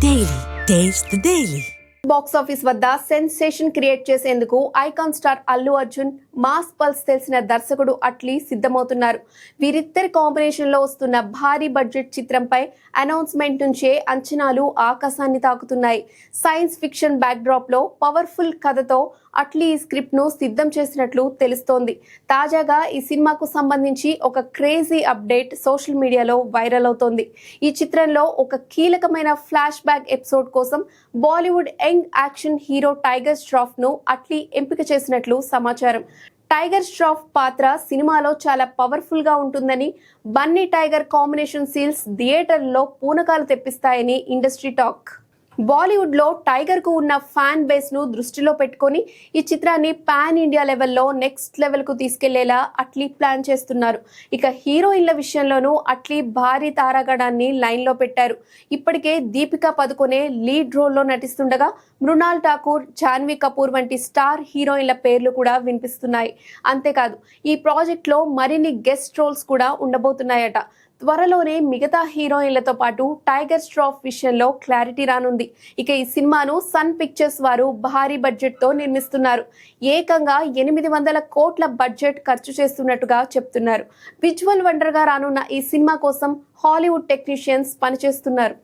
Daily. Taste the Daily. Box office వద్ద sensation create చేసేందుకు icon star Allu Arjun, mass pulse తెలిసిన దర్శకుడు అట్లీ సిద్ధమవుతున్నారు. వీరిద్దరి కాంబినేషన్ లో వస్తున్న భారీ బడ్జెట్ చిత్రంపై అనౌన్స్మెంట్ నుంచే అంచనాలు ఆకాశాన్ని తాకుతున్నాయి. సైన్స్ ఫిక్షన్ బ్యాక్ డ్రాప్ లో పవర్ఫుల్ కథతో అట్లీ ఈ స్క్రిప్ట్ ను సిద్ధం చేసినట్లు తెలుస్తోంది. తాజాగా ఈ సినిమాకు సంబంధించి ఒక క్రేజీ అప్డేట్ సోషల్ మీడియాలో వైరల్ అవుతోంది. ఈ చిత్రంలో ఒక కీలకమైన ఫ్లాష్ బ్యాక్ ఎపిసోడ్ కోసం Bollywood young action hero tiger Shroff ను అట్లీ ఎంపిక చేసినట్లు సమాచారం. టైగర్ ష్రాఫ్ పాత్ర సినిమాలో చాలా పవర్ఫుల్ గా ఉంటుందని, బన్నీ టైగర్ కాంబినేషన్ సీన్స్ థియేటర్లో పూనకాలు తెప్పిస్తాయని ఇండస్ట్రీ టాక్. బాలీవుడ్ లో టైగర్ కు ఉన్న ఫ్యాన్ బేస్ ను దృష్టిలో పెట్టుకొని ఈ చిత్రాన్ని పాన్ ఇండియా లెవెల్లో నెక్స్ట్ లెవెల్ కు తీసుకెళ్లేలా అట్లీ ప్లాన్ చేస్తున్నారు. ఇక హీరోయిన్ల విషయంలోనూ అట్లీ భారీ తారాగణాన్ని లైన్ లో పెట్టారు. ఇప్పటికే దీపికా పదుకొనే లీడ్ రోల్ లో నటిస్తుండగా మృణాల్ ఠాకూర్, జాన్వీ కపూర్ వంటి స్టార్ హీరోయిన్ల పేర్లు కూడా వినిపిస్తున్నాయి. అంతేకాదు ఈ ప్రాజెక్ట్ లో మరిన్ని గెస్ట్ రోల్స్ కూడా ఉండబోతున్నాయట. త్వరలోనే మిగతా హీరోయిన్లతో పాటు టైగర్ ష్రాఫ్ విషయంలో క్లారిటీ రానుంది. ఇక ఈ సినిమాను సన్ పిక్చర్స్ వారు భారీ బడ్జెట్ తో నిర్మిస్తున్నారు. ఏకంగా 800 కోట్ల బడ్జెట్ ఖర్చు చేస్తున్నట్టుగా చెప్తున్నారు. విజువల్ వండర్ గా రానున్న ఈ సినిమా కోసం హాలీవుడ్ టెక్నీషియన్స్ పనిచేస్తున్నారు.